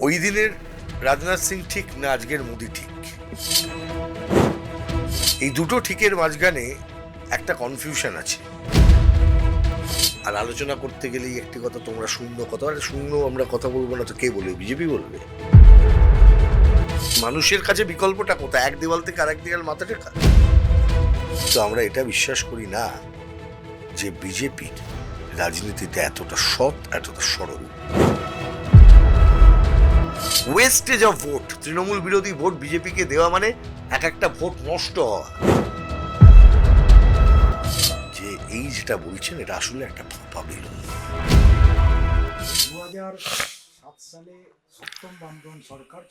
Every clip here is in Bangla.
ওই দিনের রাজনাথ সিং ঠিক না আজকের মোদি ঠিক? এই দুটো ঠিকের মাঝখানে একটা কনফিউশন আছে। আর আলোচনা করতে গেলেই একটি কথা, তোমরা শূন্য কথা, শূন্য আমরা কথা বলবো না তো কে বলবে? বিজেপি বলবে। মানুষের কাছে বিকল্পটা কোথায়? এক দেওয়াল থেকে আরেক দেওয়াল মাথা টেকা। তো আমরা এটা বিশ্বাস করি না যে বিজেপির রাজনীতিতে এতটা সৎ, এতটা সরল। ওয়েস্টেজ অফ ভোট, তৃণমূল বিরোধী ভোট বিজেপিকে দেওয়া মানে এক একটা ভোট নষ্ট হওয়া। যে এই যেটা বলছেন এটা আসলে একটা ফাঁপা বেলুন। 2007 সালে সপ্তম বামফ্রন্ট সরকার,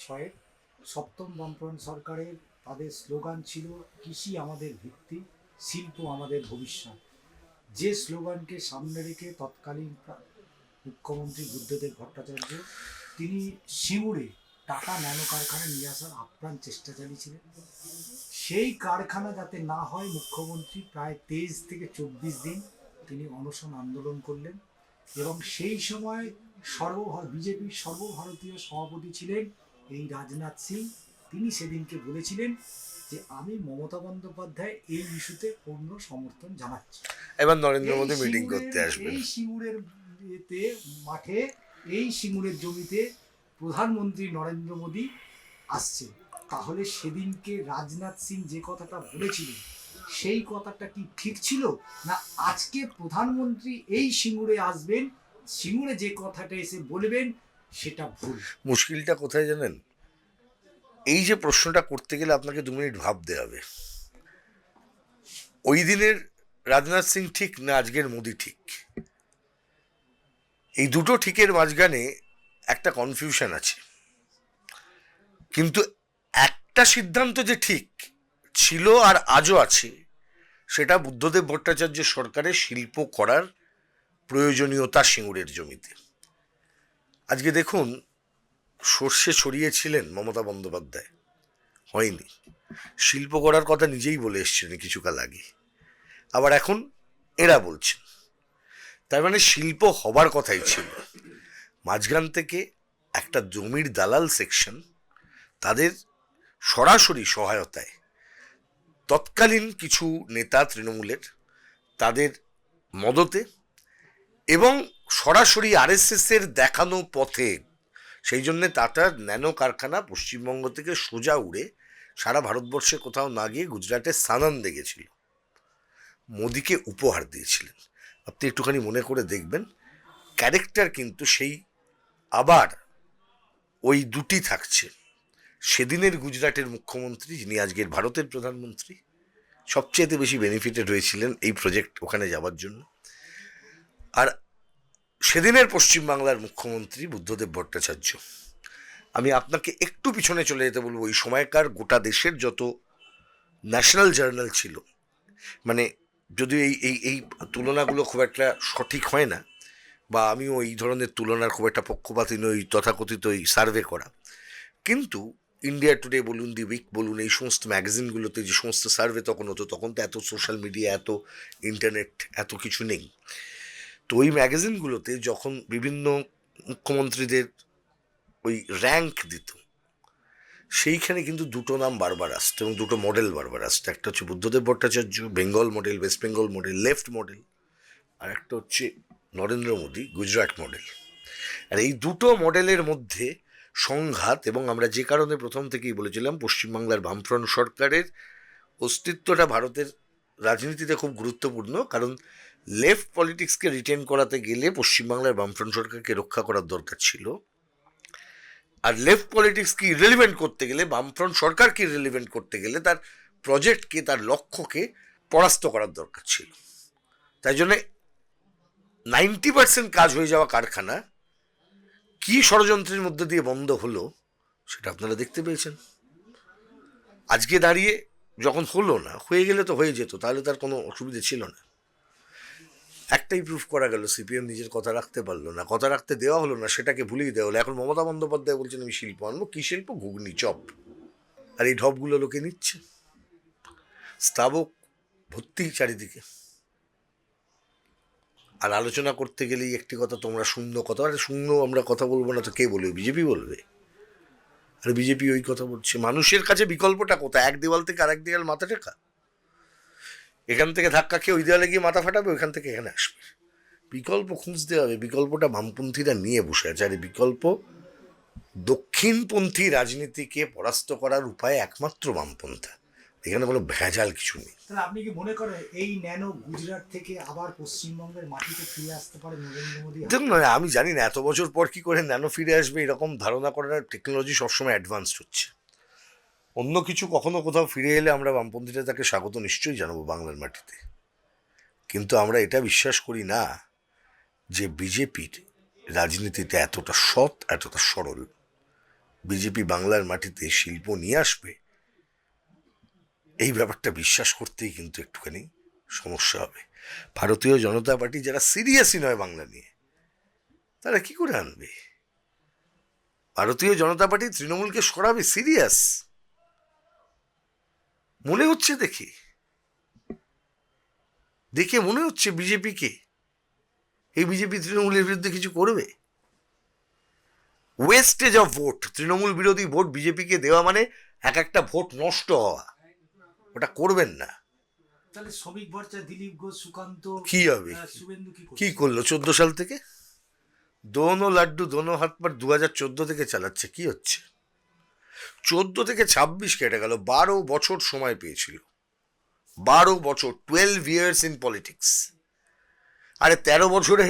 সপ্তম বামফ্রন্ট সরকারের তাদের স্লোগান ছিল কৃষি আমাদের ভিত্তি, শিল্প আমাদের ভবিষ্যৎ। যে স্লোগানকে সামনে রেখে তৎকালীন মুখ্যমন্ত্রী বুদ্ধদেব ভট্টাচার্য তিনি সিঙ্গুরে টাটা ন্যানো কারখানা নিয়ে আসার আপ্রাণ চেষ্টা চালিয়েছিলেন। সেই কারখানা যাতে না হয়, মুখ্যমন্ত্রী প্রায় 23 থেকে 24 দিন তিনি অনশন আন্দোলন করলেন। এবং সেই সময় বিজেপির সর্বভারতীয় সভাপতি ছিলেন এই রাজনাথ সিং। তিনি সেদিনকে বলেছিলেন যে আমি মমতা বন্দ্যোপাধ্যায় এই ইস্যুতে পূর্ণ সমর্থন জানাচ্ছি। এবার নরেন্দ্র মোদী মিটিং করতে আসবেন। এই সিঙ্গুরের মাঠে, এই সিঙ্গুরের জমিতে প্রধানমন্ত্রী নরেন্দ্র মোদী আসছে। তাহলে সেদিনকে রাজনাথ সিং যে কথাটা বলেছিলেন সেই কথাটা কি ঠিক ছিল, না আজকে প্রধানমন্ত্রী এই সিঙ্গুরে আসবেন, সিঙ্গুরে যে কথাটা এসে বলবেন সেটা ভুল? মুশকিলটা কোথায় জানেন? এই যে প্রশ্নটা করতে গেলে আপনাকে 2 মিনিট ভাবতে হবে। ওই দিনের রাজনাথ সিং ঠিক না আজকের মোদি ঠিক? এই দুটো ঠিকের মাঝখানে একটা কনফিউশন আছে। কিন্তু একটা সিদ্ধান্ত যে ঠিক ছিল আর আজও আছে, সেটা বুদ্ধদেব ভট্টাচার্য সরকারের শিল্প করার প্রয়োজনীয়তা সিঙ্গুরের জমিতে। আজকে দেখুন, সর্ষে ছড়িয়েছিলেন মমতা বন্দ্যোপাধ্যায়, হয়নি। শিল্প করার কথা নিজেই বলে এসছিলেন কিছুকাল আগে, আবার এখন এরা বলছেন। তার মানে শিল্প হবার কথাই ছিল। মাঝখান থেকে একটা জমির দালাল সেকশন তাদের সরাসরি সহায়তায় তৎকালীন কিছু নেতা তৃণমূলের, তাদের মদতে এবং সরাসরি আরএসএস এর দেখানো পথে, সেই জন্যে টাটার ন্যানো কারখানা পশ্চিমবঙ্গ থেকে সোজা উড়ে সারা ভারতবর্ষে কোথাও না গিয়ে গুজরাটে সানান্দে গেছিল, মোদিকে উপহার দিয়েছিলেন। আপনি একটুখানি মনে করে দেখবেন, ক্যারেক্টার কিন্তু সেই আবার ওই দুটি থাকছে। সেদিনের গুজরাটের মুখ্যমন্ত্রী, যিনি আজকের ভারতের প্রধানমন্ত্রী, সবচেয়ে বেশি বেনিফিটেড হয়েছিলেন এই প্রজেক্ট ওখানে যাওয়ার জন্য। আর সেদিনের পশ্চিমবাংলার মুখ্যমন্ত্রী বুদ্ধদেব ভট্টাচার্য। আমি আপনাকে একটু পিছনে চলে যেতে বলবো। ওই সময়কার গোটা দেশের যত ন্যাশনাল জার্নাল ছিল, মানে যদিও এই এই এই তুলনাগুলো খুব একটা সঠিক হয় না, বা আমিও এই ধরনের তুলনার খুব একটা পক্ষপাতী নই, তথাকথিত এই সার্ভে করা, কিন্তু ইন্ডিয়া টুডে বলুন, দি উইক বলুন, এই সমস্ত ম্যাগাজিনগুলোতে যে সমস্ত সার্ভে তখন হতো, তখন তো এত সোশ্যাল মিডিয়া, এত ইন্টারনেট, এত কিছু নেই। তো ওই ম্যাগাজিনগুলোতে যখন বিভিন্ন মুখ্যমন্ত্রীদের ওই র্যাঙ্ক দিত, সেইখানে কিন্তু দুটো নাম বারবার আসতো এবং দুটো মডেল বারবার আসতো। একটা হচ্ছে Buddhadeb Bhattacharya, Bengal model, West Bengal model, left model, আর একটা হচ্ছে নরেন্দ্র মোদী, গুজরাট মডেল। আর এই দুটো মডেলের মধ্যে সংঘাত, এবং আমরা যে কারণে প্রথম থেকেই বলেছিলাম পশ্চিমবাংলার বামফ্রন্ট সরকারের অস্তিত্বটা ভারতের রাজনীতিতে খুব গুরুত্বপূর্ণ, কারণ লেফট পলিটিক্সকে রিটেন করাতে গেলে পশ্চিমবাংলার বামফ্রন্ট সরকারকে রক্ষা করার দরকার ছিল, আর লেফট পলিটিক্সকে ইরেলিভেন্ট করতে গেলে, বামফ্রন্ট সরকারকে ইরেলিভেন্ট করতে গেলে তার প্রজেক্টকে, তার লক্ষ্যকে পরাস্ত করার দরকার ছিল। তাই জন্যে 90% কাজ হয়ে যাওয়া কারখানা কি ষড়যন্ত্রের মধ্যে দিয়ে বন্ধ হলো সেটা আপনারা দেখতে পেয়েছেন। আজকে দাঁড়িয়ে যখন হলো না, হয়ে গেলে তো হয়ে যেত, তাহলে তার কোনো অসুবিধে ছিল না। একটাই প্রুফ করা গেল, সিপিএম নিজের কথা রাখতে পারলো না, কথা রাখতে দেওয়া হলো না, সেটাকে ভুলিয়ে দেওয়া হলো। এখন মমতা বন্দ্যোপাধ্যায় বলছেন আমি শিল্প আনবো। কি শিল্প? ঘুগনি, চপ। আর এই ঢপগুলো লোকে নিচ্ছে, স্তাবক ভর্তি চারিদিকে। আর আলোচনা করতে গেলেই একটি কথা, তোমরা শূন্য কথা, আরে শূন্য আমরা কথা বলবো না তো কে বলবে? বিজেপি বলবে। আর বিজেপি ওই কথা বলছে। মানুষের কাছে বিকল্পটা কোথায়? এক দেওয়াল থেকে আরেক দেওয়াল মাথা টেকা? এখান থেকে ধাক্কা খেয়ে ওই দেওয়ালে গিয়ে মাথা ফাটাবে, ওইখান থেকে এখানে আসবে। বিকল্প খুঁজতে হবে। বিকল্পটা বামপন্থীরা নিয়ে বসে আছে। আর এই বিকল্প দক্ষিণপন্থী রাজনীতিকে পরাস্ত করার উপায় একমাত্র বামপন্থা। এখানে কোনো ভেজাল কিছু নেই। তাহলে আপনি কি মনে করেন এই ন্যানো গুজরাট থেকে আবার পশ্চিমবঙ্গের মাটিতে ফিরে আসতে পারে নরেন্দ্র মোদী? দেখুন, আমি জানি না এত বছর পর কি করে ন্যানো ফিরে আসবে, এরকম ধারণা করার টেকনোলজি সবসময় অ্যাডভান্সড হচ্ছে। অন্য কিছু কখনো কোথাও ফিরে এলে আমরা বামপন্থীরা তাকে স্বাগত নিশ্চয়ই জানাবো বাংলার মাটিতে। কিন্তু আমরা এটা বিশ্বাস করি না যে বিজেপির রাজনীতিতে এতটা সৎ, এতটা সরল। বিজেপি বাংলার মাটিতে শিল্প নিয়ে আসবে, এই ব্যাপারটা বিশ্বাস করতেই কিন্তু একটুখানি সমস্যা হবে। ভারতীয় জনতা পার্টি যারা সিরিয়াসই নয় বাংলা নিয়ে, তারা কি করে আনবে? ভারতীয় জনতা পার্টি তৃণমূলকে সরাবে সিরিয়াস মনে হচ্ছে দেখে দেখে মনে হচ্ছে বিজেপিকে এই বিজেপি তৃণমূলের বিরুদ্ধে কিছু করবে? ওয়েস্টেজ অফ ভোট, তৃণমূল বিরোধী ভোট বিজেপিকে দেওয়া মানে এক একটা ভোট নষ্ট হওয়া। ওটা করবেন না। তাহলে শ্রমিক ভরসা দিলীপ ঘোষ, সুকান্ত, কি হবে? শুভেন্দু কি করলো 14 সাল থেকে? দোনো লাড্ডু দোনো হাত পার 2014 থেকে চালাচ্ছে। কি হচ্ছে? 14 থেকে 26 কেটে গেল, 12 বছর সময় পেয়েছিল। 12 বছর, 12 ইয়ার্স ইন পলিটিক্স। আরে 13 বছরে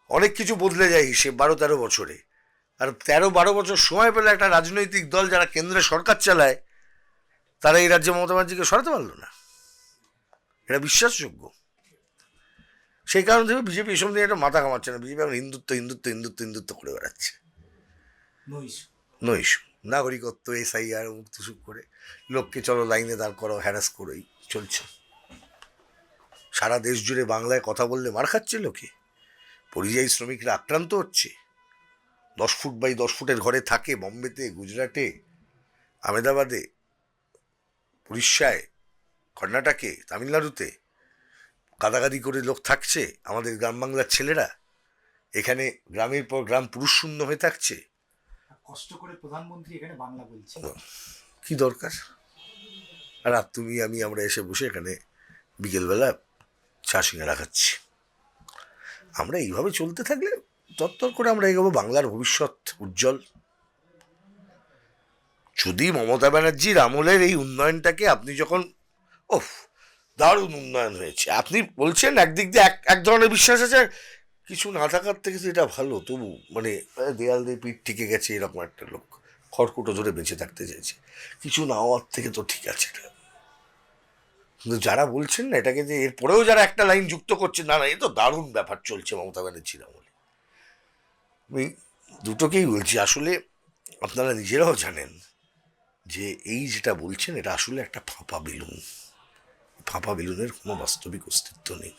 অনেক কিছু বদলে যায় হিসেব, 12-13 বছরে। আর 13-12 বছর সময় পেলে একটা রাজনৈতিক দল যারা কেন্দ্রে সরকার চালায়, তারা এই রাজ্যে মমতা ব্যানার্জিকে সরাতে পারলো না। এটা বিশ্বাসযোগ্য? সেই কারণ থেকে বিজেপি এসব নিয়ে একটা মাথা কামাচ্ছে না। বিজেপি এখন হিন্দুত্ব হিন্দুত্ব হিন্দুত্ব হিন্দুত্ব করে বেড়াচ্ছে। নইস নাগরিকত্ব, SIR, মুক্তসুখ করে লোককে চলো লাইনে দাঁড় করো, হ্যারাস করেই চলছে। সারা দেশ জুড়ে বাংলায় কথা বললে মার খাচ্ছে লোকে। পরিযায়ী শ্রমিকরা আক্রান্ত হচ্ছে। 10 ফুট বাই 10 ফুটের ঘরে থাকে বম্বেতে, গুজরাটে, আহমেদাবাদে, উড়িষ্যায়, কর্ণাটকে, তামিলনাড়ুতে গাদাগাদি করে লোক থাকছে। আমাদের গ্রাম বাংলার ছেলেরা এখানে গ্রামের পর গ্রাম পুরুষ শূন্য হয়ে থাকছে। কষ্ট করে প্রধানমন্ত্রী এখানে বাংলা বলছে। কি দরকার? আর তুমি আমরা এসে বসে এখানে বিকেলবেলা চা সিঙ্গারা খাচ্ছি। আমরা এইভাবে চলতে থাকলে তত্তর করে আমরা এগোবো। বাংলার ভবিষ্যৎ উজ্জ্বল। যদি মমতা ব্যানার্জির আমলের এই উন্নয়নটাকে আপনি যখন দারুণ উন্নয়ন হয়েছে আপনি বলছেন, একদিক দিয়ে এক ধরনের বিশ্বাস আছে, কিছু না থাকার থেকে তো এটা ভালো। তবু মানে দেয়াল দিয়ে পিঠ টিকে গেছে এরকম একটা লোক খড়কুটো ধরে বেঁচে থাকতে চাইছে, কিছু না হওয়ার থেকে তো ঠিক আছে এটা। কিন্তু যারা বলছেন না এটাকে, যে এরপরেও যারা একটা লাইন যুক্ত করছে, না না এ তো দারুণ ব্যাপার চলছে মমতা ব্যানার্জির আমলে, আমি দুটোকেই বলছি। আসলে আপনারা নিজেরাও জানেন যে এই যেটা বলছেন এটা আসলে একটা ফাঁপা বেলুন। ফাঁপা বেলুনের কোনো বাস্তবিক অস্তিত্ব নেই।